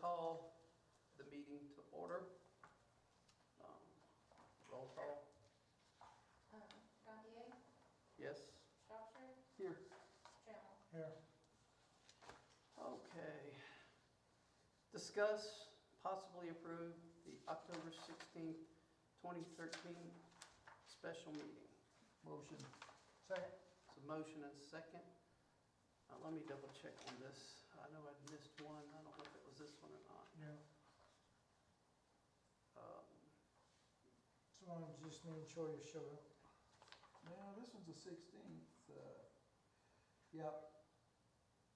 call the meeting to order. Roll call. Gantier, Yes. Shropshire, Here. Trammell. Here. Okay. Discuss, possibly approve the October 16th, 2013 special meeting. Motion. Second. It's a motion and a second. Let me double check on this. I know I missed one. I don't know if it was this one or not. Yeah. So I'm just making sure you showed up. No, this one's the 16th. Yeah,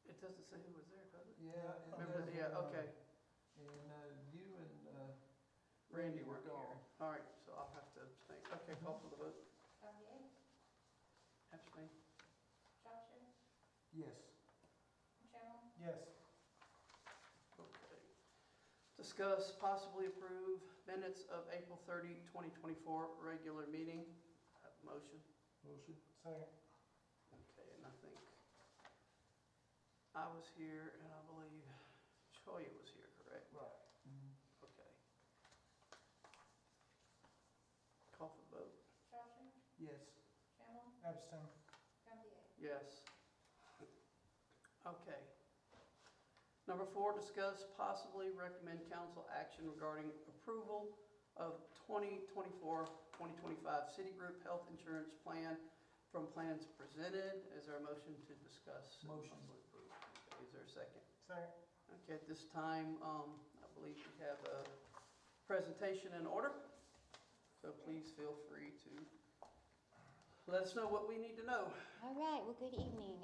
It doesn't say who was there, does it? yeah. and Remember, then, yeah, okay. And you and Randy were weren't here. gone. All right, so I'll have to abstain. Okay, call for the vote. Gantier, Abstain. Shropshire, Yes. Trammell. Yes. Okay. Discuss, possibly approve minutes of April 30, 2024 regular meeting. Have a motion. Motion. Second. Okay, and I think I was here, and I believe Choya was here, correct? Right. Okay. Call for the vote. Shropshire, Yes. Trammell, Abstain. Gantier. Yes. Okay. Number 4, discuss, possibly recommend council action regarding approval of 2024-2025 Citigroup Health Insurance Plan from plans presented. Is there a motion to discuss? Motion. Okay, is there a second? Second. Okay, at this time, I believe we have a presentation in order. So please feel free to let us know what we need to know. All right, well, good evening.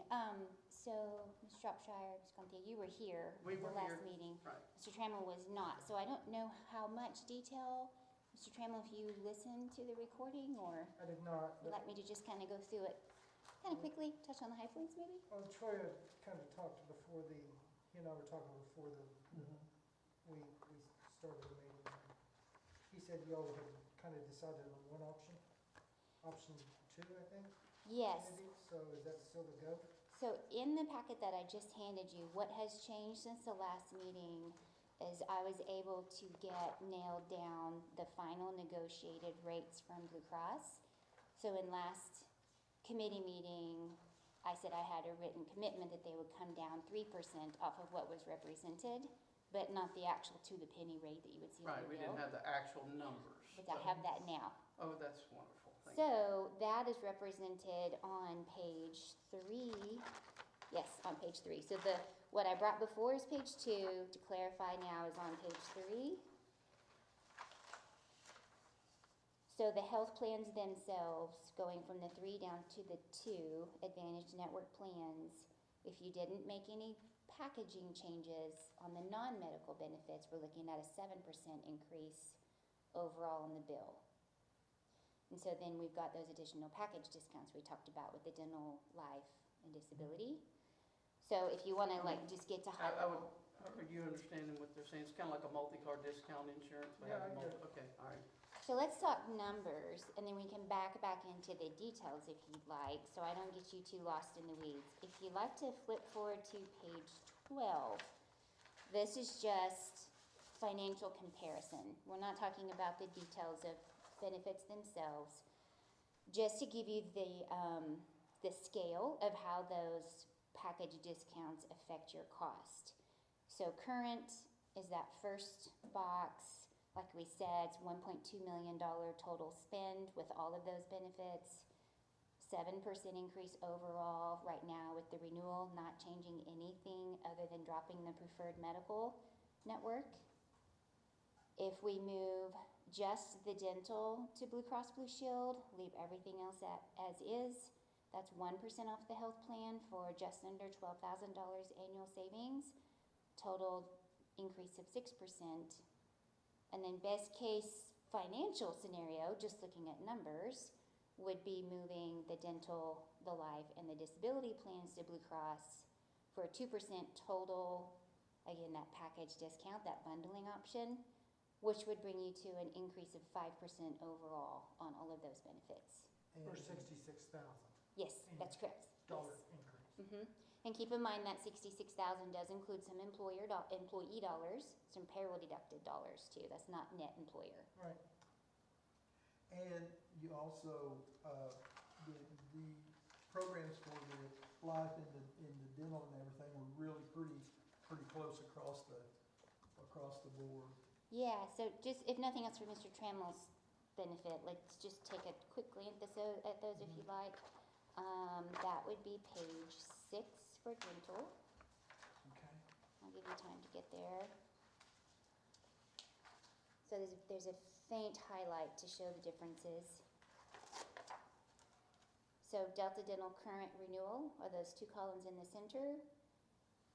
So, Ms. Shropshire, Ms. Gantier, you were here We at the were last here. meeting. Right. Mr. Trammell was not, so I don't know how much detail, Mr. Trammell, if you listened to the recording, or I did not. would you like me to just kind of go through it kind of quickly, touch on the high points maybe? Well, Troy had kind of talked before he and I were talking before we started the meeting. He said y'all had kind of decided on one option. Option 2, I think. Yes. Maybe. So is that still the go? So in the packet that I just handed you, what has changed since the last meeting is I was able to get nailed down the final negotiated rates from Blue Cross. So in last committee meeting, I said I had a written commitment that they would come down 3% off of what was represented, but not the actual to the penny rate that you would see on Right, the we bill. didn't have the actual numbers. But I have that now. Oh, that's wonderful. Thank you. So that is represented on page 3. Yes, on page 3. So what I brought before is page 2. To clarify now is on page 3. So the health plans themselves, going from the 3 down to the 2 Advantage Network plans, if you didn't make any packaging changes on the non-medical benefits, we're looking at a 7% increase overall in the bill. And so then we've got those additional package discounts we talked about with the dental, life, and disability. So if you want to like just get to high level. Are you understanding what they're saying? It's kind of like a multi-car discount insurance. We Yeah, have a I get it. Okay, all right. So let's talk numbers, and then we can back into the details if you'd like, so I don't get you too lost in the weeds. If you'd like to flip forward to page 12, this is just financial comparison. We're not talking about the details of benefits themselves. Just to give you the scale of how those package discounts affect your cost. So current is that first box. Like we said, it's $1.2 million total spend with all of those benefits. 7% increase overall right now with the renewal, not changing anything other than dropping the preferred medical network. If we move just the dental to Blue Cross Blue Shield, leave everything else as is, that's 1% off the health plan for just under $12,000 annual savings, total increase of 6%. And then best case financial scenario, just looking at numbers, would be moving the dental, the life, and the disability plans to Blue Cross for a 2% total, again, that package discount, that bundling option, which would bring you to an increase of 5% overall on all of those benefits. For 66,000. Yes, that's correct. Dollar Yes. increase. And keep in mind that 66,000 does include some employee dollars, some payroll deducted dollars too. That's not net employer. Right. And you also, the programs for the life and the dental and everything were really pretty close across the board. Yeah, so just, if nothing else for Mr. Trammell's benefit, let's just take a quick glance at those if you'd like. That would be page 6 for dental. Okay. I'll give you time to get there. So there's a faint highlight to show the differences. So Delta Dental current renewal are those 2 columns in the center.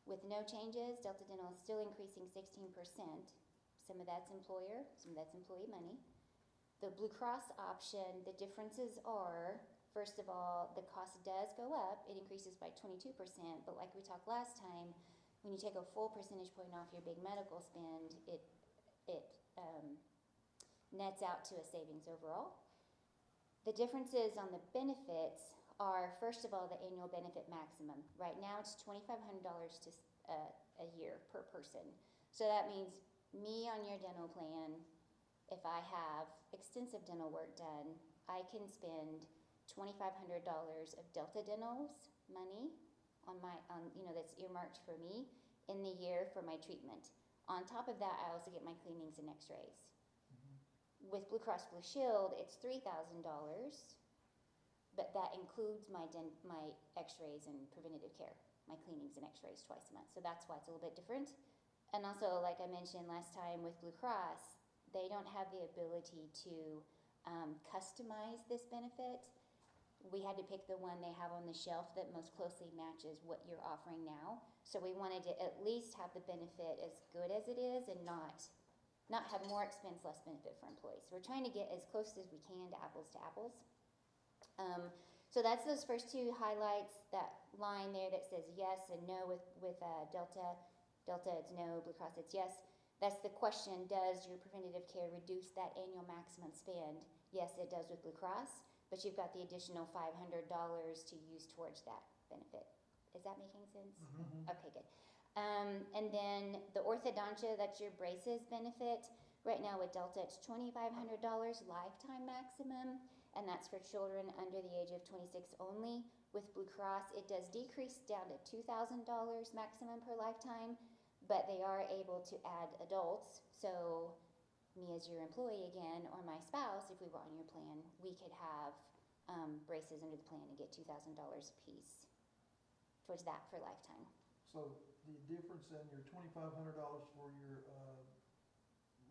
With no changes, Delta Dental is still increasing 16%. Some of that's employer, some of that's employee money. The Blue Cross option, the differences are, first of all, the cost does go up. It increases by 22%, but like we talked last time, when you take a full percentage point off your big medical spend, it nets out to a savings overall. The differences on the benefits are, first of all, the annual benefit maximum. Right now, it's $2,500 a year per person. So that means me on your dental plan, if I have extensive dental work done, I can spend $2,500 of Delta Dental's money that's earmarked for me in the year for my treatment. On top of that, I also get my cleanings and x-rays. With Blue Cross Blue Shield, it's $3,000, but that includes my x-rays and preventative care, my cleanings and x-rays twice a month. So that's why it's a little bit different. And also, like I mentioned last time with Blue Cross, they don't have the ability to customize this benefit. We had to pick the one they have on the shelf that most closely matches what you're offering now. So we wanted to at least have the benefit as good as it is and not have more expense, less benefit for employees. So we're trying to get as close as we can to apples. So that's those first 2 highlights, that line there that says yes and no with Delta. Delta, it's no. Blue Cross, it's yes. That's the question, does your preventative care reduce that annual maximum spend? Yes, it does with Blue Cross, but you've got the additional $500 to use towards that benefit. Is that making sense? Mm-hmm. Okay, good. And then the orthodontia, that's your braces benefit. Right now with Delta, it's $2,500 lifetime maximum, and that's for children under the age of 26 only. With Blue Cross, it does decrease down to $2,000 maximum per lifetime, but they are able to add adults. So me as your employee again, or my spouse, if we were on your plan, we could have braces under the plan and get $2,000 a piece towards that for lifetime. So the difference in your $2,500 for your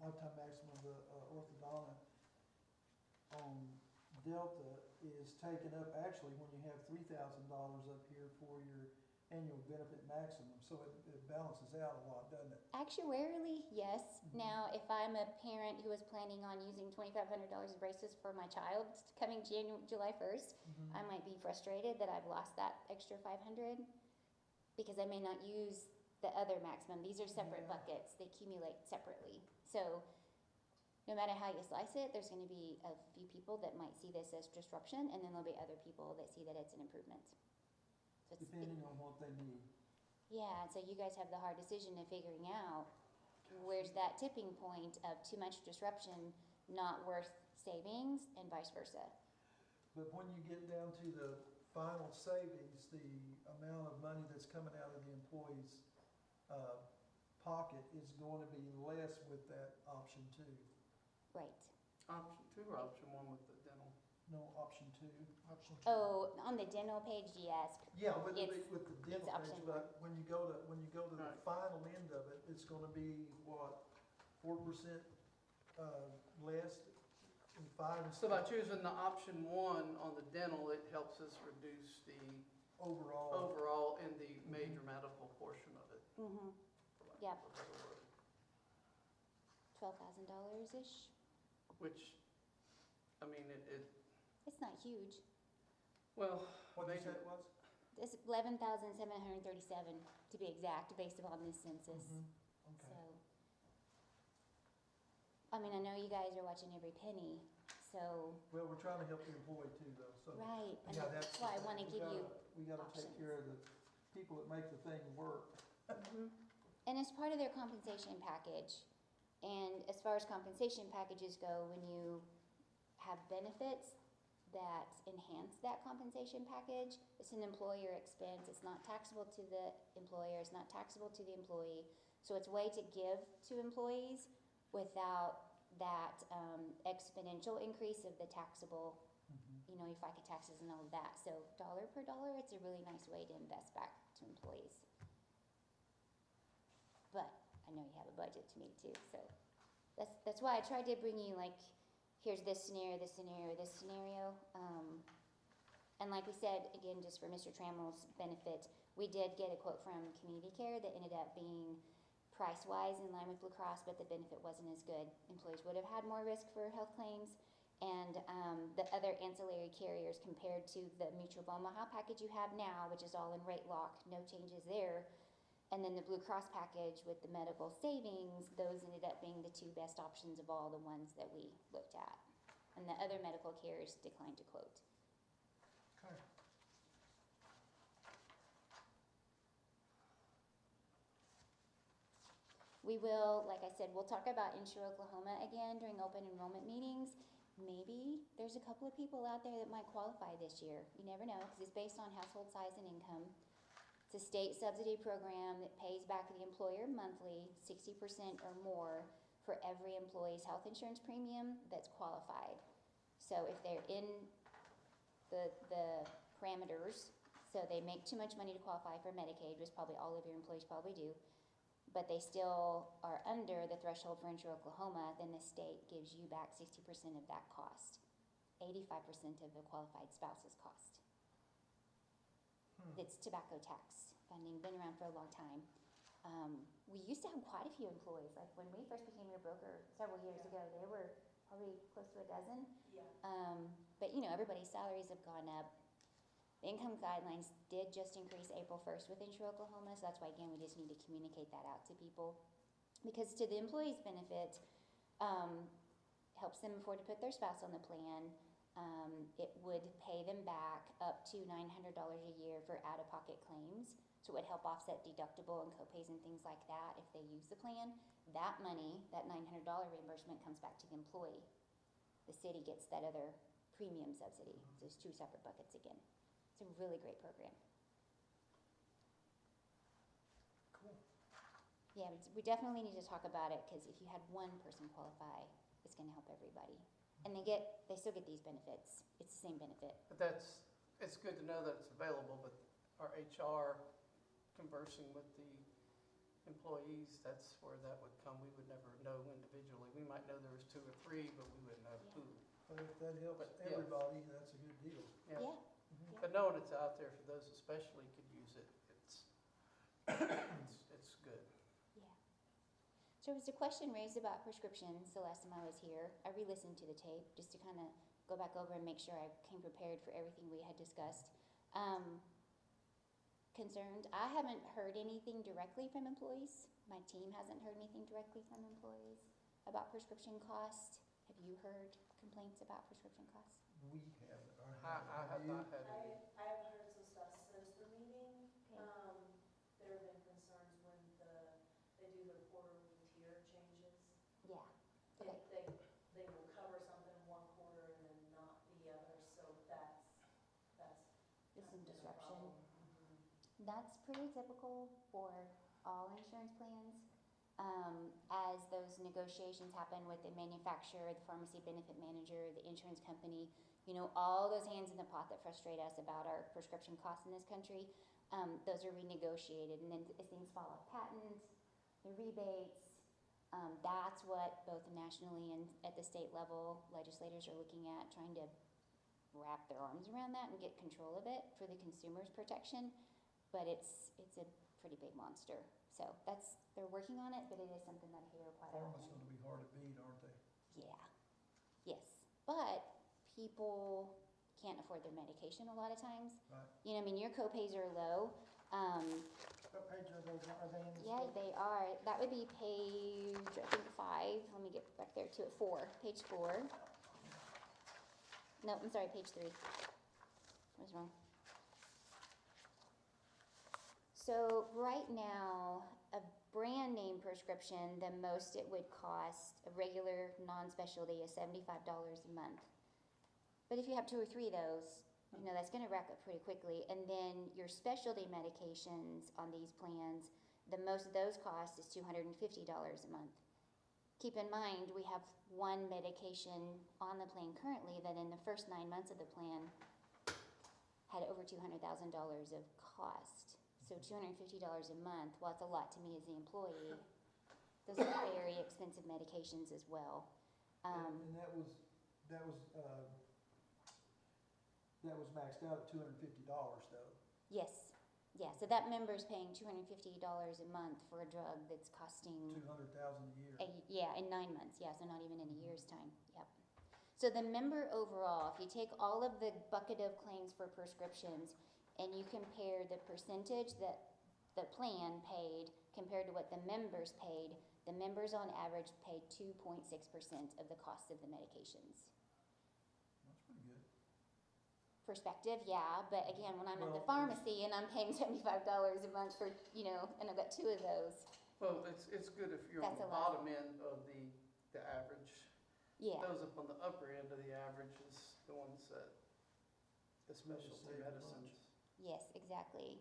lifetime maximum of the orthodontia on Delta is taken up actually when you have $3,000 up here for your annual benefit maximum. So it balances out a lot, doesn't it? Actuarially, yes. Now, if I'm a parent who is planning on using $2,500 of braces for my child coming July 1st, I might be frustrated that I've lost that extra $500 because I may not use the other maximum. These are separate buckets. They accumulate separately. So no matter how you slice it, there's going to be a few people that might see this as disruption, and then there'll be other people that see that it's an improvement. So Depending on what they need. Yeah, so you guys have the hard decision of figuring out where's that tipping point of too much disruption not worth savings and vice versa. But when you get down to the final savings, the amount of money that's coming out of the employee's pocket is going to be less with that option 2. Right. Option 2 or option 1 with the dental? No, option 2. Option 2. Oh, on the dental page, yes. Yeah, with the It's dental option page, but when you go to the Right. final end of it, it's gonna be what, 4% less, and 5 So by choosing the option 1 on the dental, it helps us reduce the overall and the major medical portion of it. Mm-hmm. Yep. $12,000-ish. Which, I mean, It's not huge. well, What'd you say it was? It's 11,737 to be exact, based upon this census. Okay. So, I mean, I know you guys are watching every penny, so, Well, we're trying to help the employee too, though, so. right, and Yeah, that's why I wanna we give you gotta take options. care of people that make the thing work. And it's part of their compensation package. And as far as compensation packages go, when you have benefits that enhance that compensation package, it's an employer expense. It's not taxable to the employer, it's not taxable to the employee. So it's a way to give to employees without that exponential increase of the taxable, you know, your FICA taxes and all of that. So dollar per dollar, it's a really nice way to invest back to employees. But I know you have a budget to meet too, so that's why I tried to bring you like, here's this scenario, this scenario, this scenario. And like we said, again, just for Mr. Trammell's benefit, we did get a quote from Community Care that ended up being price-wise in line with Blue Cross, but the benefit wasn't as good. Employees would have had more risk for health claims, and the other ancillary carriers compared to the Mutual of Omaha package you have now, which is all in rate lock, no changes there. And then the Blue Cross package with the medical savings, those ended up being the two best options of all the ones that we looked at. And the other medical carriers declined to quote. Okay. We will, like I said, we'll talk about Insure Oklahoma again during open enrollment meetings. Maybe there's a couple of people out there that might qualify this year. You never know, because it's based on household size and income. It's a state subsidy program that pays back the employer monthly 60% or more for every employee's health insurance premium that's qualified. So if they're in the parameters, so they make too much money to qualify for Medicaid, which probably all of your employees probably do, but they still are under the threshold for Insure Oklahoma, then the state gives you back 60% of that cost, 85% of the qualified spouse's cost. It's tobacco tax funding, been around for a long time. We used to have quite a few employees, like when we first became your broker several years ago, there were probably close to a dozen. Yeah. But you know, everybody's salaries have gone up. The income guidelines did just increase April 1st with Insure Oklahoma, so that's why, again, we just need to communicate that out to people. Because to the employee's benefit, helps them afford to put their spouse on the plan. It would pay them back up to $900 a year for out-of-pocket claims. So it would help offset deductible and copays and things like that if they use the plan. That money, that $900 reimbursement, comes back to the employee. The city gets that other premium subsidy. So there's two separate buckets again. It's a really great program. Cool. Yeah, we definitely need to talk about it, because if you had one person qualify, it's gonna help everybody. And they still get these benefits. It's the same benefit. But it's good to know that it's available, but our HR conversing with the employees, that's where that would come. We would never know individually. We might know there was 2 or 3, but we wouldn't know who. But if that helps But, yeah. everybody, that's a good deal. Yeah. Yeah. But knowing it's out there for those especially could use it, it's good. Yeah. So there was a question raised about prescriptions the last time I was here. I re-listened to the tape just to kind of go back over and make sure I came prepared for everything we had discussed. Concerned, I haven't heard anything directly from employees. My team hasn't heard anything directly from employees about prescription cost. Have you heard complaints about prescription costs? We haven't. I have not had I any. have heard some stuff since the meeting. Okay. There have been concerns when they do their quarterly tier changes. Yeah. If Okay. they will cover something one quarter and then not the other, so that's There's some been a disruption. problem. That's pretty typical for all insurance plans. As those negotiations happen with the manufacturer, the pharmacy benefit manager, the insurance company, you know, all those hands in the pot that frustrate us about our prescription costs in this country, those are renegotiated. And then as things fall off patent, the rebates, that's what both nationally and at the state level legislators are looking at, trying to wrap their arms around that and get control of it for the consumer's protection. But it's a pretty big monster. So they're working on it, but it is something that I hear quite Pharma's often. gonna be hard to beat, aren't they? Yeah, yes. But people can't afford their medication a lot of times. Right. You know, I mean, your copays are low. What page are those, are they in this Yeah, book? they are. That would be page, I think 5. Let me get back there to it. 4, page 4. No, I'm sorry, page 3. I was wrong. So right now, a brand name prescription, the most it would cost, a regular non-specialty is $75 a month. But if you have 2 or 3 of those, you know, that's gonna rack up pretty quickly. And then your specialty medications on these plans, the most of those cost is $250 a month. Keep in mind, we have one medication on the plan currently that in the first 9 months of the plan had over $200,000 of cost. So $250 a month, while it's a lot to me as the employee, those are very expensive medications as well. And that was maxed out at $250 though. Yes, yeah, so that member's paying $250 a month for a drug that's costing, 200,000 a year. yeah, in 9 months, yeah, so not even in a year's time, yep. So the member overall, if you take all of the bucket of claims for prescriptions and you compare the percentage that the plan paid compared to what the members paid, the members on average paid 2.6% of the cost of the medications. That's pretty good. Perspective, yeah, but again, when I'm at the Well, pharmacy and I'm paying $75 a month for, you know, and I've got 2 of those, Well, it's good if you're on That's the a lot. bottom end of the average. yeah. Those up on the upper end of the average is the ones that, the specialty save a bunch. medicines. Yes, exactly.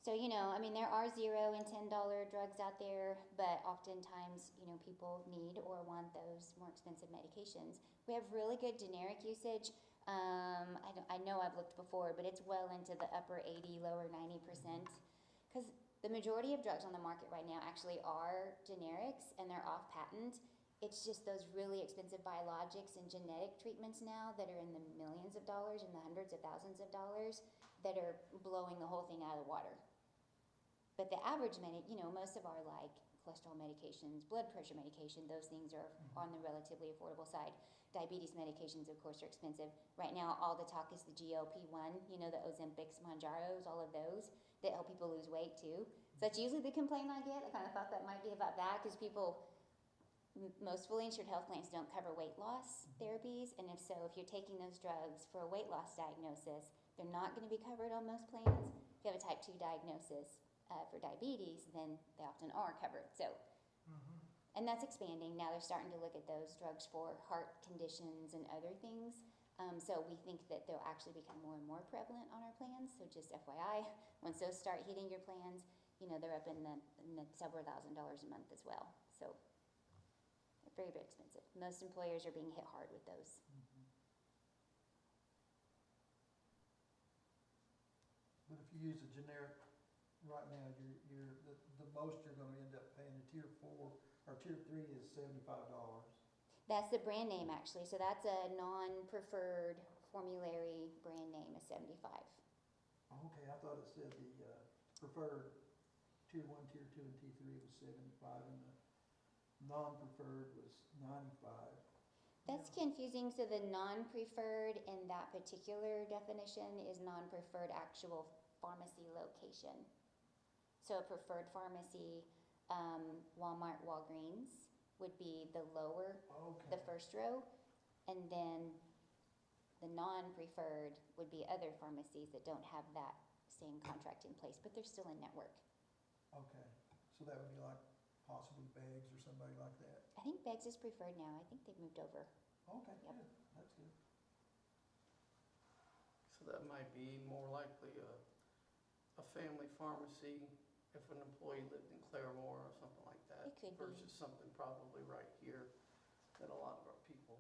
So, you know, I mean, there are $0 and $10 drugs out there, but oftentimes, you know, people need or want those more expensive medications. We have really good generic usage. I know I've looked before, but it's well into the upper 80, lower 90%. Because the majority of drugs on the market right now actually are generics and they're off patent. It's just those really expensive biologics and genetic treatments now that are in the millions of dollars and the hundreds of thousands of dollars that are blowing the whole thing out of the water. But the average you know, most of our like cholesterol medications, blood pressure medication, those things are on the relatively affordable side. Diabetes medications, of course, are expensive. Right now, all the talk is the GLP-1, you know, the Ozempics, Mounjaros, all of those that help people lose weight too. So that's usually the complaint I get. I kind of thought that might be about that because people, most fully insured health plans don't cover weight loss therapies. And if so, if you're taking those drugs for a weight loss diagnosis, they're not going to be covered on most plans. If you have a type 2 diagnosis for diabetes, then they often are covered. So, and that's expanding. Now they're starting to look at those drugs for heart conditions and other things. So we think that they'll actually become more and more prevalent on our plans. So just FYI, once those start hitting your plans, you know, they're up in the several $1,000s a month as well. So they're very, very expensive. Most employers are being hit hard with those. But if you use a generic, right now, the most you're gonna end up paying in tier 4 or tier 3 is $75. That's the brand name actually. So that's a non-preferred formulary brand name is $75. Okay, I thought it said the preferred tier 1, tier 2, and tier 3 was 75, and the non-preferred was 95. That's confusing. So the non-preferred in that particular definition is non-preferred actual pharmacy location. So a preferred pharmacy, Walmart, Walgreens would be the lower, Okay. the first row, and then the non-preferred would be other pharmacies that don't have that same contract in place, but they're still in network. Okay, so that would be like possibly Bags or somebody like that. I think Beggs is preferred now. I think they've moved over. Okay, Yep. good, that's good. So that might be more likely a family pharmacy if an employee lived in Claremore or something like that. It could be. Versus something probably right here that a lot of our people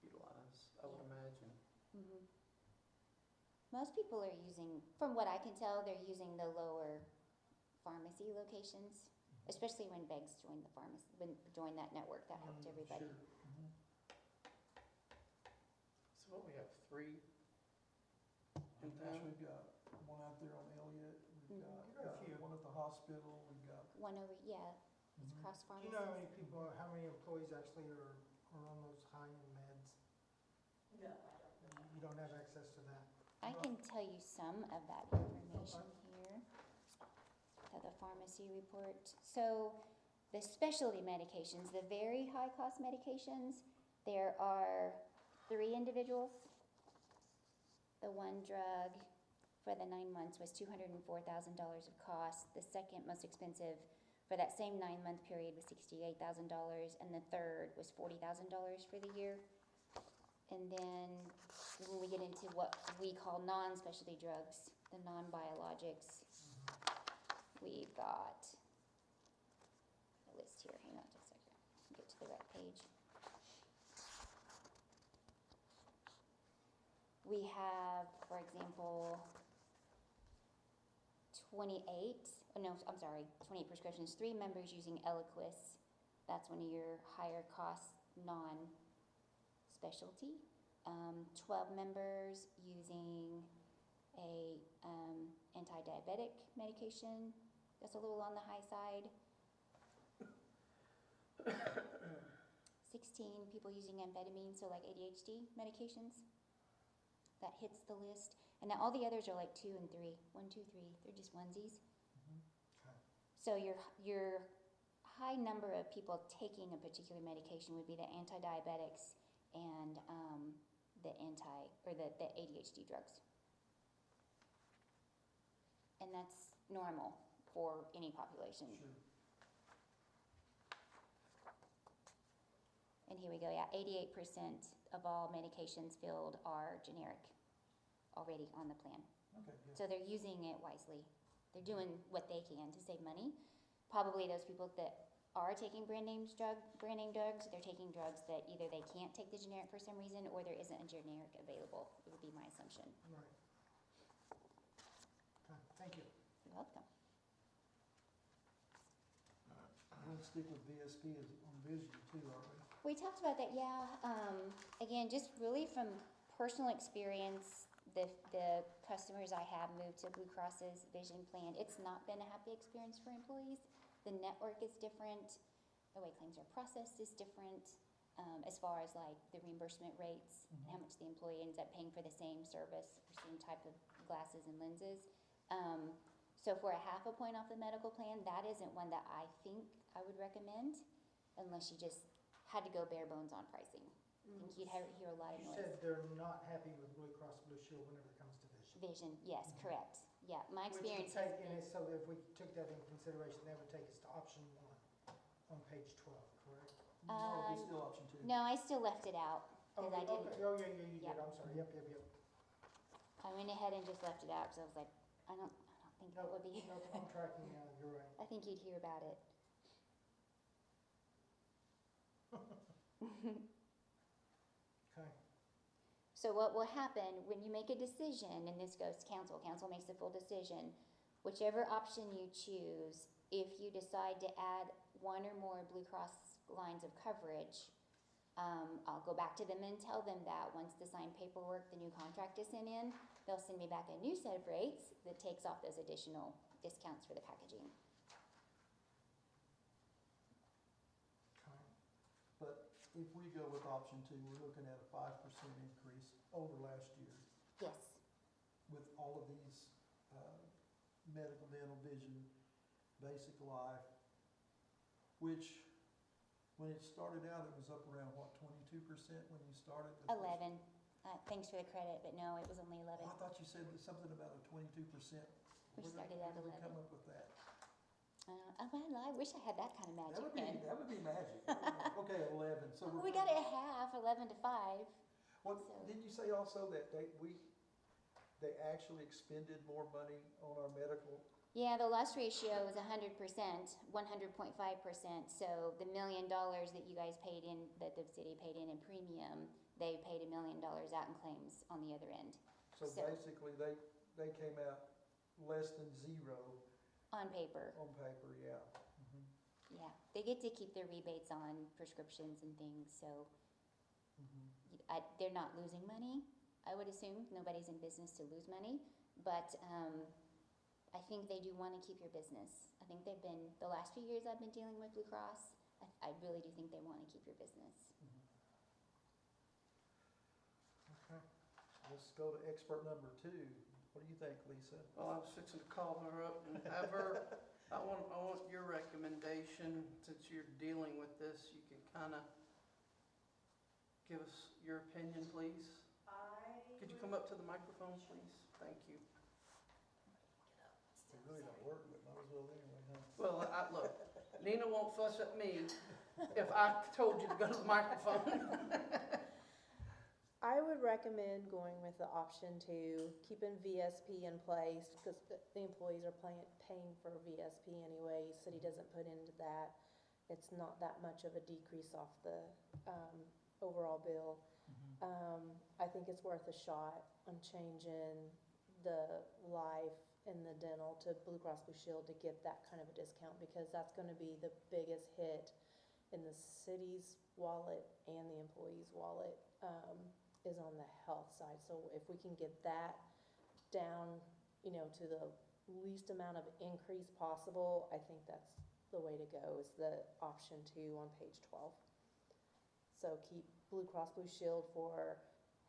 utilize, I would imagine. Mm-hmm. Most people are using, from what I can tell, they're using the lower pharmacy locations, especially when Beggs joined the pharmacy, joined that network. That helped everybody. Sure. So what, we have 3 in Gosh, town? we've got one out there on Elliott, we've Mhm. got Got a few. one at the hospital, we've got. One over, yeah, it's Mhm. cross Do pharmacies. you know how many people, how many employees actually are on those high-end meds? No, I don't know. You don't have access to that? I can tell you some of that information here. So the pharmacy report. So the specialty medications, the very high cost medications, there are 3 individuals. The one drug for the 9 months was $204,000 of cost. The second most expensive for that same 9-month period was $68,000, and the third was $40,000 for the year. And then when we get into what we call non-specialty drugs, the non-biologics, we've got a list here. Hang on just a second. Get to the right page. We have, for example, 28 prescriptions, 3 members using Eliquis. That's one of your higher cost non-specialty. 12 members using a anti-diabetic medication. That's a little on the high side. 16 people using amphetamine, so like ADHD medications. That hits the list. And now all the others are like 2 and 3. 1, 2, 3. They're just onesies. Okay. So your high number of people taking a particular medication would be the anti-diabetics and the ADHD drugs. And that's normal for any population. Sure. And here we go, yeah, 88% of all medications filled are generic already on the plan. Okay, good. So they're using it wisely. They're doing what they can to save money. Probably those people that are taking brand name drugs, they're taking drugs that either they can't take the generic for some reason or there isn't a generic available, it would be my assumption. Right. Okay, thank you. You're welcome. We'll stick with VSP as on vision too, are we? We talked about that, yeah. Again, just really from personal experience, the customers I have moved to Blue Cross's vision plan, it's not been a happy experience for employees. The network is different, the way claims are processed is different, as far as like the reimbursement rates, how much the employee ends up paying for the same service or same type of glasses and lenses. So for a half a point off the medical plan, that isn't one that I think I would recommend unless you just had to go bare bones on pricing. I think you'd hear a lot of You noise. said they're not happy with Blue Cross Blue Shield whenever it comes to vision. Vision, yes, correct. Yeah, my Which would experience has take, and been, it's, so if we took that into consideration, that would take us to option 1 on page 12, correct? No, it'd be still option 2. no, I still left it out because I didn't, Okay, oh, yeah, you did, Yep. I'm sorry, yep. I went ahead and just left it out because I was like, I don't think that No, would be, no, I'm tracking now, you're right. I think you'd hear about it. Okay, So what will happen when you make a decision, and this goes to council makes the full decision, whichever option you choose, if you decide to add 1 or more Blue Cross lines of coverage, I'll go back to them and tell them that once the signed paperwork, the new contract is sent in, they'll send me back a new set of rates that takes off those additional discounts for the packaging. okay. But if we go with option 2, we're looking at a 5% increase over last year Yes, with all of these medical, dental, vision, basic life, which when it started out, it was up around, what, 22% when you started? the first- 11. Thanks for the credit, but no, it was only 11. Oh, I thought you said something about a 22%. We Where started did- at where did we 11. come up with that? Well, I wish I had that kind of magic pen. That would be magic. Okay, 11, so we're. We got it at half, 11 to 5. What, so- didn't you say also that they actually expended more money on our medical? Yeah, the loss ratio is 100%, 100.5%. So the $1 million that you guys paid in, that the city paid in premium, they paid $1 million out in claims on the other end. So So- basically, they came out less than 0 On paper, on paper, yeah. yeah. They get to keep their rebates on prescriptions and things, so they're not losing money, I would assume. Nobody's in business to lose money, but I think they do want to keep your business. I think they've been, the last few years I've been dealing with Blue Cross, I really do think they want to keep your business. Okay. Let's go to expert number 2. What do you think, Lisa? Well, I was fixing to call her up and have her, I want your recommendation, since you're dealing with this, you can kind of give us your opinion, please. Could you come up to the microphone, please? Thank you. really don't work, but might as well anyway, huh? Well, look, Nina won't fuss at me if I told you to go to the microphone. I would recommend going with the option to keeping VSP in place, because the employees are paying for VSP anyway, city doesn't put into that. It's not that much of a decrease off the, overall bill. I think it's worth a shot on changing the life and the dental to Blue Cross Blue Shield to get that kind of a discount, because that's gonna be the biggest hit in the city's wallet and the employee's wallet, is on the health side. So if we can get that down, you know, to the least amount of increase possible, I think that's the way to go, is the option 2 on page 12. So keep Blue Cross Blue Shield for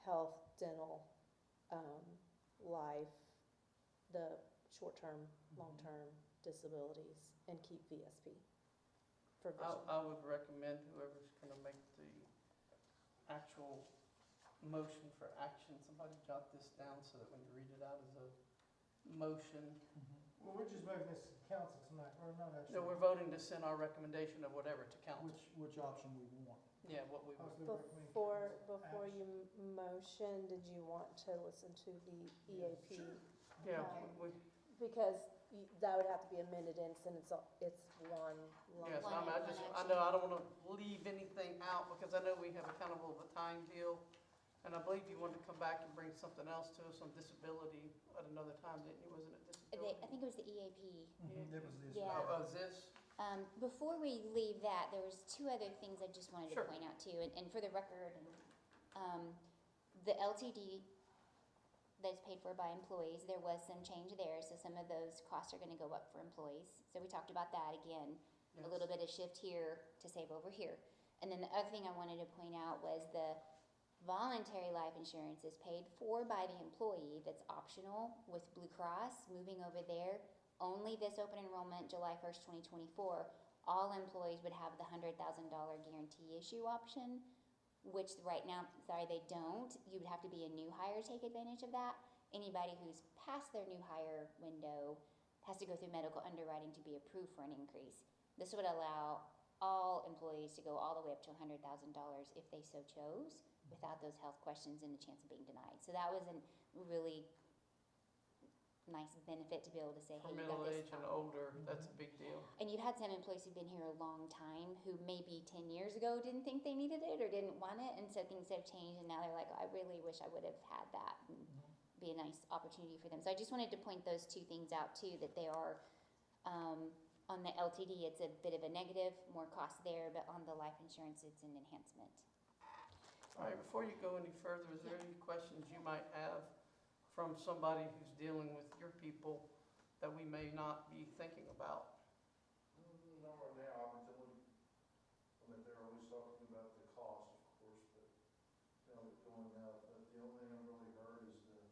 health, dental, life, the short-term, long-term disabilities, and keep VSP for vision. I would recommend whoever's gonna make the actual motion for action, somebody jot this down so that when you read it out as a motion. Well, we're just moving this to council tonight, we're not actually. No, we're voting to send our recommendation of whatever to council. Which option we want. Yeah, what we would. Possibly recommend Before action. you motion, did you want to listen to the EAP? Yeah, Because that would have to be amended in, since it's one line. yes, One I action. know, I don't wanna leave anything out, because I know we have a kind of a time deal. And I believe you wanted to come back and bring something else to us on disability at another time, didn't you? Wasn't it disability? I think it was the EAP. It was this. Yeah. Oh, is this? Before we leave that, there was 2 other things I just wanted to Sure. point out too, and for the record, the LTD that's paid for by employees, there was some change there, so some of those costs are gonna go up for employees. So we talked about that again, a little bit of shift here to save over here. And then the other thing I wanted to point out was the voluntary life insurance is paid for by the employee, that's optional with Blue Cross, moving over there. Only this open enrollment, July 1st, 2024, all employees would have the $100,000 guarantee issue option, which right now, sorry, they don't. You would have to be a new hire to take advantage of that. Anybody who's past their new hire window has to go through medical underwriting to be approved for an increase. This would allow all employees to go all the way up to $100,000 if they so chose, without those health questions and the chance of being denied. So that was a really nice benefit to be able to say, For hey, you got middle this. age and older, that's a big deal. And you've had some employees who've been here a long time who maybe 10 years ago didn't think they needed it or didn't want it, and so things have changed, and now they're like, I really wish I would have had that, and be a nice opportunity for them. So I just wanted to point those 2 things out too, that they are, on the LTD, it's a bit of a negative, more cost there, but on the life insurance, it's an enhancement. All right, before you go any further, is there any questions you might have from somebody who's dealing with your people that we may not be thinking about? Not right now, I mean, they're always talking about the cost, of course, but, you know, going up, but the only thing I've really heard is the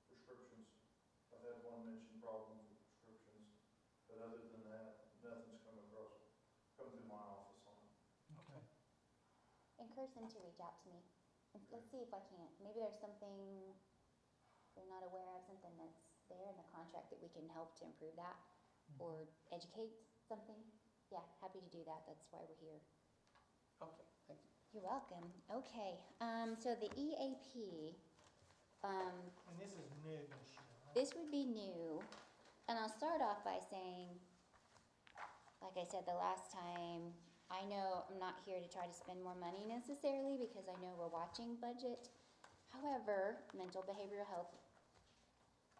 prescriptions. I've had one mention problem with prescriptions, but other than that, nothing's come through my office on it. Okay. Encourage them to reach out to me. And let's see if I can't, maybe there's something they're not aware of, something that's there in the contract that we can help to improve that, or educate something. Yeah, happy to do that, that's why we're here. Okay, thank you. You're welcome. Okay, so the EAP, And this is new this year, right? this would be new, and I'll start off by saying, like I said the last time, I know I'm not here to try to spend more money necessarily, because I know we're watching budget. However, mental behavioral health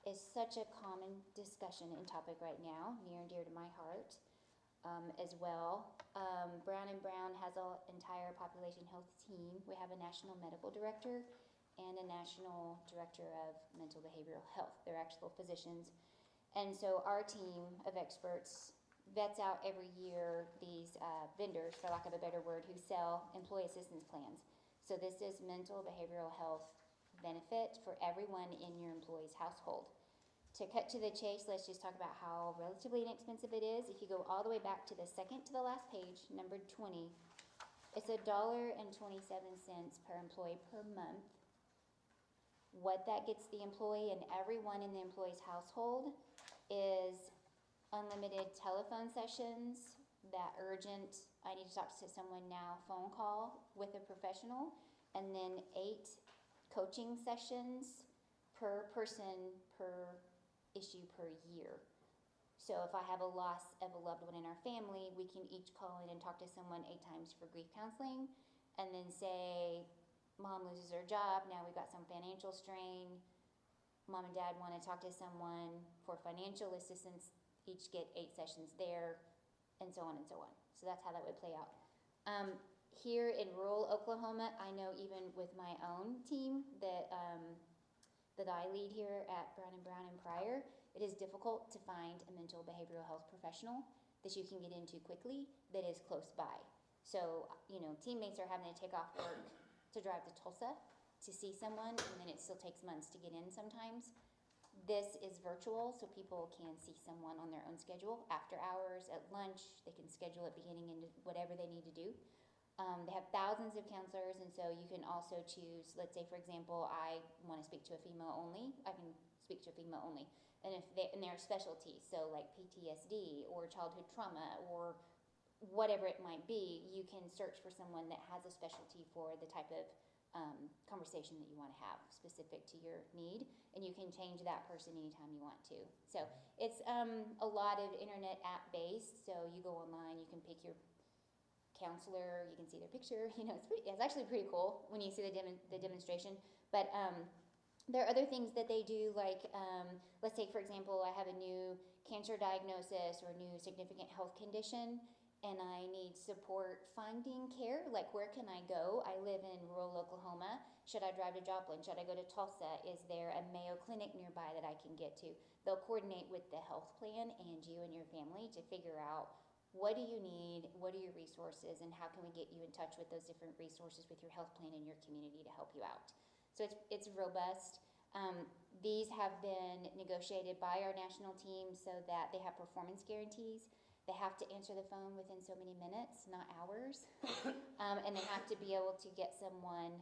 is such a common discussion and topic right now, near and dear to my heart, as well. Brown & Brown has an entire population health team. We have a national medical director and a national director of mental behavioral health. They're actual physicians. And so our team of experts vets out every year these vendors, for lack of a better word, who sell employee assistance plans. So this is mental behavioral health benefit for everyone in your employee's household. To cut to the chase, let's just talk about how relatively inexpensive it is. If you go all the way back to the second to the last page, numbered 20, it's $1.27 per employee per month. What that gets the employee and everyone in the employee's household is unlimited telephone sessions, that urgent, I need to talk to someone now, phone call with a professional, and then 8 coaching sessions per person, per issue per year. So if I have a loss of a loved one in our family, we can each call in and talk to someone 8 times for grief counseling, and then say, mom loses her job, now we've got some financial strain, mom and dad want to talk to someone for financial assistance, each get 8 sessions there, and so on and so on. So that's how that would play out. Here in rural Oklahoma, I know even with my own team that I lead here at Brown & Brown and Pryor, it is difficult to find a mental behavioral health professional that you can get into quickly that is close by. So, teammates are having to take off work to drive to Tulsa to see someone, and then it still takes months to get in sometimes. This is virtual, so people can see someone on their own schedule, after hours, at lunch, they can schedule it beginning into whatever they need to do. They have thousands of counselors, and so you can also choose, let's say for example, I want to speak to a female only, I can speak to a female only. And and their specialties, so like PTSD or childhood trauma or whatever it might be, you can search for someone that has a specialty for the type of conversation that you want to have specific to your need, and you can change that person anytime you want to. So it's a lot of internet app based, so you go online, you can pick your counselor, you can see their picture, it's actually pretty cool when you see the demonstration. But there are other things that they do, like let's say for example I have a new cancer diagnosis or a new significant health condition, and I need support finding care, like where can I go? I live in rural Oklahoma. Should I drive to Joplin? Should I go to Tulsa? Is there a Mayo Clinic nearby that I can get to? They'll coordinate with the health plan and you and your family to figure out what do you need, what are your resources, and how can we get you in touch with those different resources with your health plan in your community to help you out. So it's robust. These have been negotiated by our national team so that they have performance guarantees. They have to answer the phone within so many minutes, not hours. And they have to be able to get someone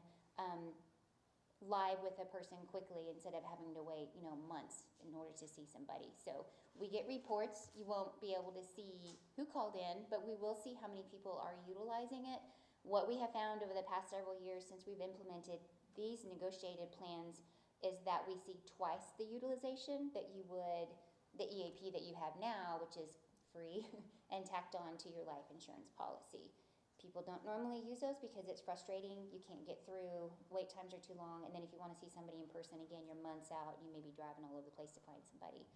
live with a person quickly instead of having to wait, months in order to see somebody. So we get reports. You won't be able to see who called in, but we will see how many people are utilizing it. What we have found over the past several years since we've implemented these negotiated plans is that we see twice the utilization that you would, the EAP that you have now, which is free and tacked on to your life insurance policy. People don't normally use those because it's frustrating, you can't get through, wait times are too long, and then if you want to see somebody in person, again, you're months out, you may be driving all over the place to find somebody.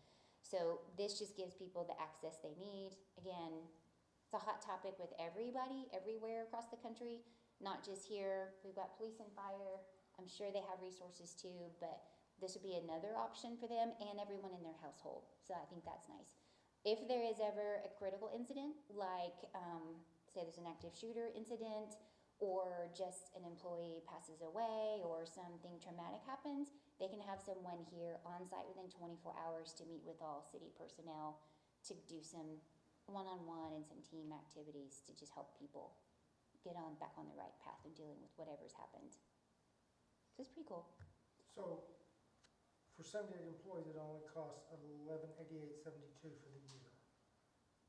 So this just gives people the access they need. Again, it's a hot topic with everybody, everywhere across the country, not just here. We've got police and fire, I'm sure they have resources too, but this would be another option for them and everyone in their household, so I think that's nice. If there is ever a critical incident, like say there's an active shooter incident, or just an employee passes away, or something traumatic happens, they can have someone here on site within 24 hours to meet with all city personnel to do some one-on-one and some team activities to just help people get back on the right path of dealing with whatever's happened. So it's pretty cool. So, for 78 employees, it only costs $1188.72 for the year.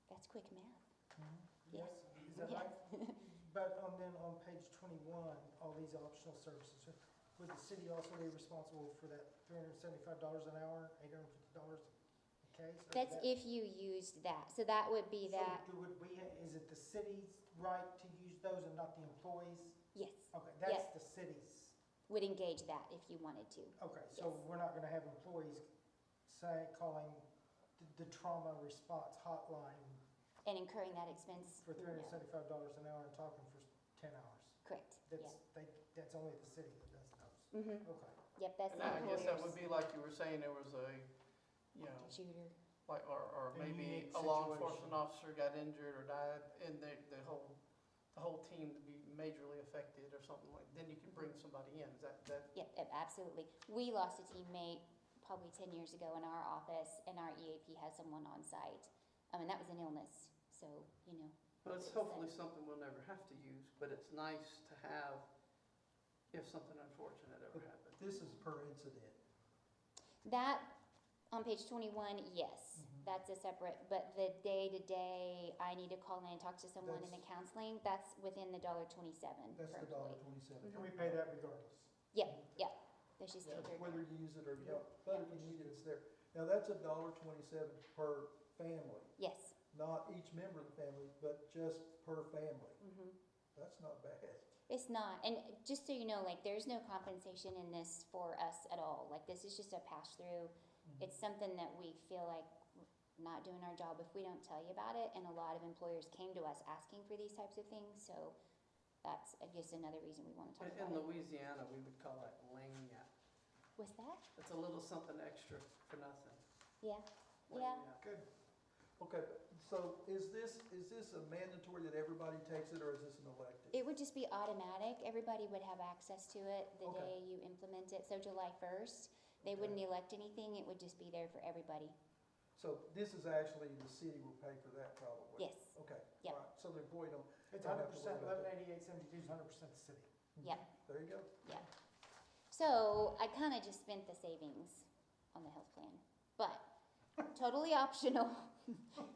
That's quick math. Yes, is that right? But then on page 21, all these optional services, would the city also be responsible for that $375 an hour, $850 a case? That's if you used that. So that would be that. So is it the city's right to use those and not the employees? Yes. Okay, that's the city's. Would engage that if you wanted to. Okay, so Yes. we're not gonna have employees calling the trauma response hotline And incurring that expense. for No. $375 an hour and talking for 10 hours. Correct. That's only the city that does those. Mm-hmm. Okay. Yep, that's And the I guess that would employers. be like you were saying, there was a, Shooter. like, or A maybe unique a law situation. enforcement officer got injured or died, and the whole team to be majorly affected or something like, then you can bring somebody in, is that? Yep, absolutely. We lost a teammate probably 10 years ago in our office, and our EAP has someone on site. And that was an illness, so, Well, it's hopefully something we'll never have to use, but it's nice to have if something unfortunate ever happens. This is per incident. That, on page 21, yes. That's a separate, but the day-to-day, I need to call in and talk to someone in the counseling, that's within the $1.27 That's per the dollar employee. 27. And we pay that regardless. Yep, that's just Yeah, entered. whether you use it or you Yep. don't, but if you need it, it's there. Now, that's $1.27 per family, Yes. not each member of the family, but just per family. Mhm. That's not bad. It's not, and just so you know, like, there's no compensation in this for us at all, like, this is just a pass-through. It's something that we feel like we're not doing our job if we don't tell you about it, and a lot of employers came to us asking for these types of things, so that's, I guess, another reason we wanna talk In about it. Louisiana, we would call that lagniappe. Was that? It's a little something extra for nothing. Yeah, yeah. Lagniappe. Good. Okay, so is this a mandatory that everybody takes it, or is this an elective? It would just be automatic, everybody would have access to it the Okay. day you implement it, so July 1st. They Okay. wouldn't elect anything, it would just be there for everybody. So this is actually, the city will pay for that probably? Yes, Okay. Yep. All right. So the employee don't, It's Don't have to 100%, worry about that. 1188.72 is 100% the city. Yep. there you go. so I kinda just spent the savings on the health plan, but totally optional.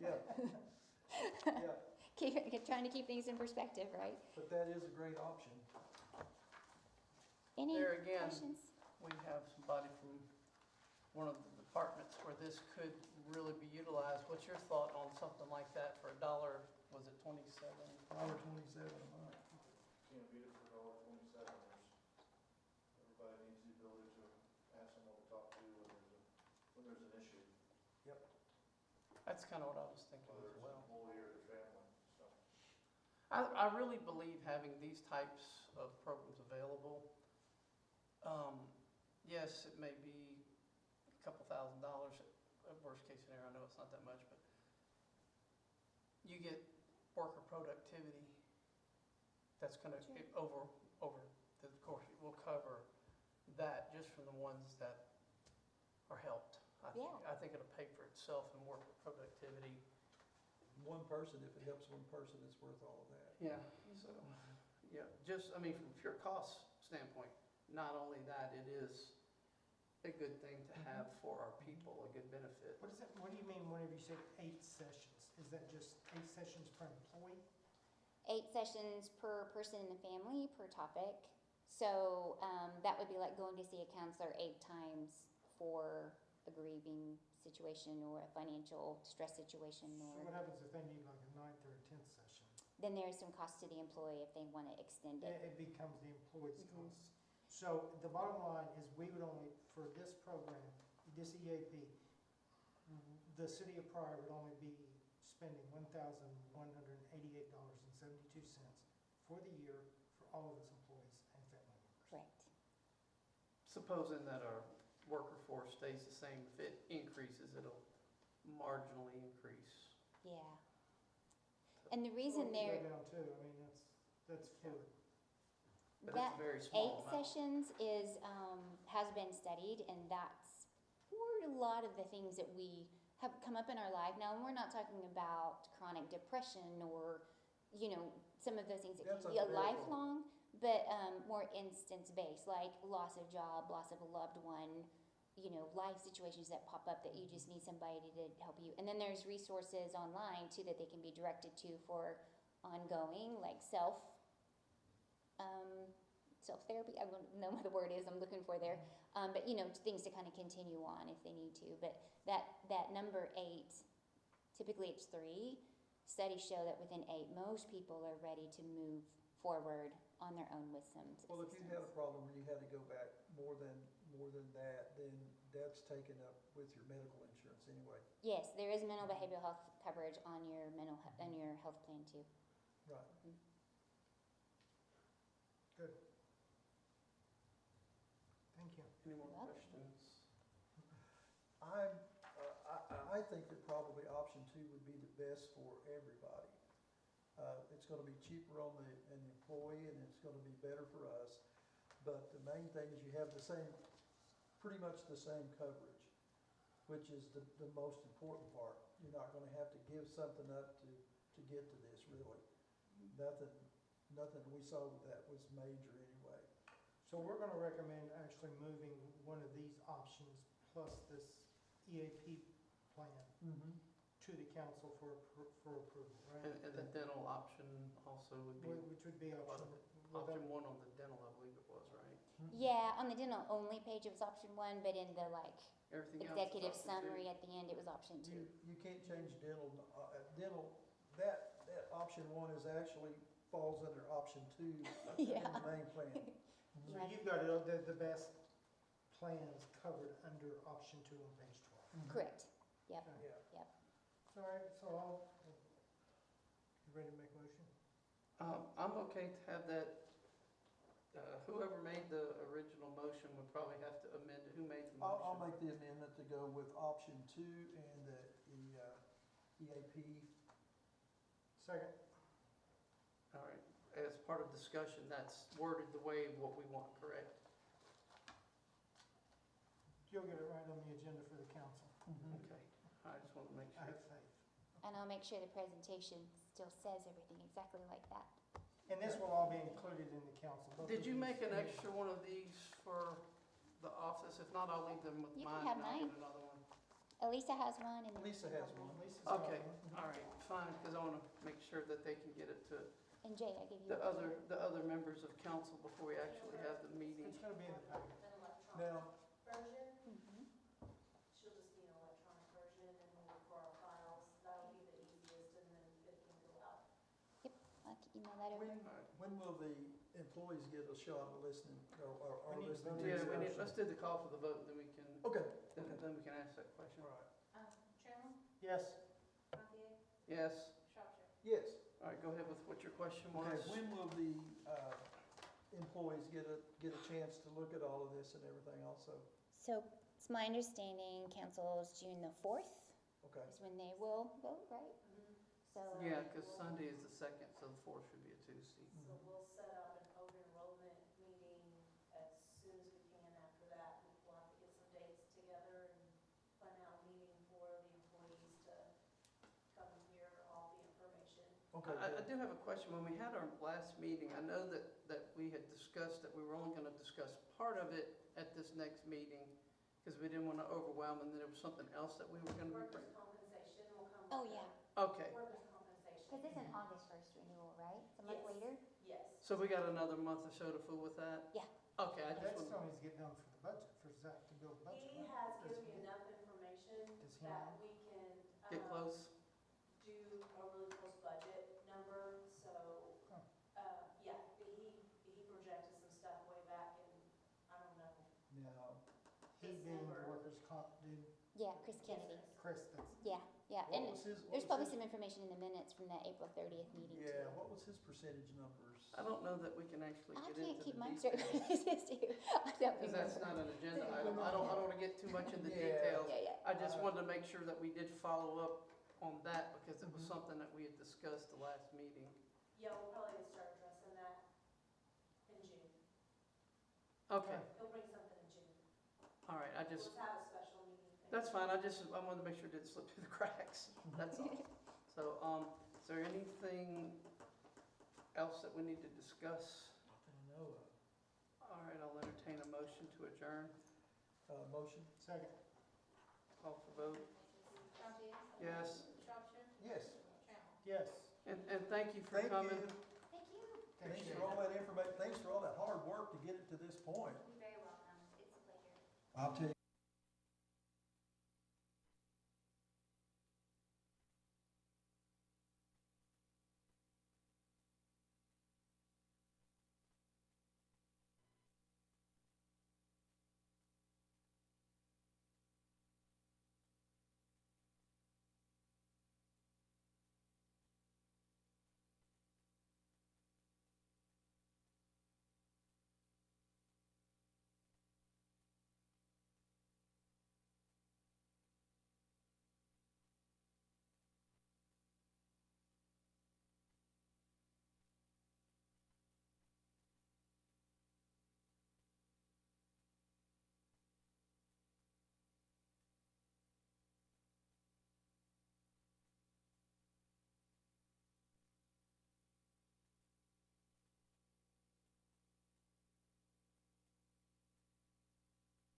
Yeah. Yeah, Trying to keep things in perspective, right? but that is a great option. Any There again, questions? we have somebody from one of the departments where this could really be utilized. What's your thought on something like that for $1, was it 27? $1.27 a month. Can't beat it for $1.27. Everybody needs the ability to have someone to talk to when there's an issue, That's kind of what I was thinking whether as it's an well. employee or the family, so. I really believe having these types of programs available, yes, it may be a couple $1,000s, worst case scenario, I know it's not that much, but you get worker productivity, that's gonna, Sure. over the course, it will cover that just from the ones that are helped. Yeah. I think it'll pay for itself in worker productivity. One person, if it helps one person, it's worth all of that. Yeah, so, yeah, just, I mean, from pure cost standpoint, not only that, it is a good thing to have for our people, a good benefit. What do you mean whenever you say 8 sessions? Is that just 8 sessions per employee? 8 sessions per person in the family, per topic. So, that would be like going to see a counselor 8 times for a grieving situation or a financial stress situation, So or what happens if they need like a 9th or a 10th session? then there is some cost to the employee if they want to extend it. It becomes the employee's Mhm. cost. So the bottom line is we would only, for this program, this EAP, the city of Pryor would only be spending $1,188.72 for the year for all of its employees and family members. Correct. Supposing that our worker force stays the same, if it increases, it'll marginally increase. Yeah. And the reason Or it there, could go down too, I mean, that's fluid. But that it's a very 8 small amount. sessions is, has been studied, and that's for a lot of the things that we have come up in our life now, and we're not talking about chronic depression or, some of those things that That's can be a unbearable. lifelong, but, more instance-based, like loss of job, loss of a loved one, life situations that pop up that you just need somebody to help you. And then there's resources online too that they can be directed to for ongoing, like self-therapy, I don't know what the word is I'm looking for there, but things to kind of continue on if they need to. But that number 8, typically it's 3. Studies show that within 8, most people are ready to move forward on their own with some assistance. Well, if you had a problem where you had to go back more than that, then that's taken up with your medical insurance anyway. Yes, there is mental behavioral health coverage on your on your health plan too. Right. Good. Thank you. Any more Well. questions? I think that probably option 2 would be the best for everybody. It's gonna be cheaper on the employee, and it's gonna be better for us. But the main thing is you have pretty much the same coverage, which is the most important part. You're not gonna have to give something up to get to this, really. Nothing we saw that was major anyway. So we're gonna recommend actually moving one of these options plus this EAP plan Mm-hmm. to the council for approval, right? And the dental option also would be Which would be option. option one on the dental, I believe it was, right? Yeah, on the dental only page, it was option one, but in the like Everything else is executive option two. summary at the end, it was option two. You can't change dental, that option one is actually falls under option two in Yeah. the main plan. So you've got the best plans covered under option 2 on page 12. Correct, yep. Okay. Yeah. All right, so you ready to make a motion? I'm okay to have that, whoever made the original motion would probably have to amend it. Who made the motion? I'll make the amendment to go with option 2 and the EAP. Second. All right, as part of discussion, that's worded the way what we want, correct? You'll get it right on the agenda for the council. Okay, I just want to make I sure. have faith. And I'll make sure the presentation still says everything exactly like that. And this will all be included in the council. both Did of you these. make an extra one of these for the office? If not, I'll leave them with You mine. can have and I'll mine. get another one. Elisa has one and Lisa has one. Lisa's got Okay, one. all right, fine, because I want to make sure that they can get it to and Jay, I gave you. the other members of council before we actually have the meeting. It's gonna be in the packet. An electronic Now, version, Mhm. she'll just need an electronic version and we'll look for our files. That'll be the easiest and then it can go out. I can email that over. when will the employees get a shot at listening or We need to listening to vote. Yeah, this? we need, let's do the call for the vote, then we can, Okay, then we can ask that question. all right. Trammell, Yes. Gantier, Yes, Shropshire. Yes. all right, go ahead with what your question Okay, was. when will the employees get a chance to look at all of this and everything also? So it's my understanding council's June the 4th Okay. is when they will vote, right? So. Yeah, because Sunday is the 2nd, so the 4th should be a Tuesday. So we'll set up an open enrollment meeting as soon as we can after that. We'll have to get some dates together and plan out a meeting for the employees to come and hear all the information. Okay, I good. do have a question. When we had our last meeting, I know that we had discussed that we were only going to discuss part of it at this next meeting because we didn't want to overwhelm, and then there was something else that we were going to be Workers' bringing. compensation will come. Oh, with yeah. it. Okay, Workers' compensation. Because it's an August 1st renewal, right? It's a month Yes. later? Yes. so we got another month or so to fool with that? Yeah. Okay, I That just still want, needs to get done for the budget, for Zach to build a budget. He right? has Does given he? me enough information Does he that know? we can. get close. Do a really close budget number, so, Oh. yeah, he projected some stuff way back in, I don't know. Now, He being the December. workers' comp dude, Yeah, Chris Kennedy. Chris, that's, Yeah, yeah. what And was his? there's probably some information in the minutes from that April 30th meeting too. Yeah, what was his percentage numbers? I don't know that we can actually I get can't into keep the mine straight. details. I don't Because that's remember. not an agenda item. I don't want to get too much into Yeah. details. Yeah, yeah. I just wanted to make sure that we did follow up on that because it was Mhm. something that we had discussed the last meeting. Yeah, we'll probably start addressing that in June. Okay, He'll bring something in June. all right, I We'll just, just have a special meeting. that's fine, I wanted to make sure it didn't slip through the cracks, that's all. So, is there anything else that we need to discuss? Nothing to know of. All right, I'll entertain a motion to adjourn. Motion? second. Call for vote. Gantier, Yes, Shropshire. Yes. Trammell. Yes. and thank you for Thank coming. you. Thank you. Thanks Appreciate for all it. that information. Thanks for all that hard work to get it to this point. You're very welcome. It's a pleasure. I'll tell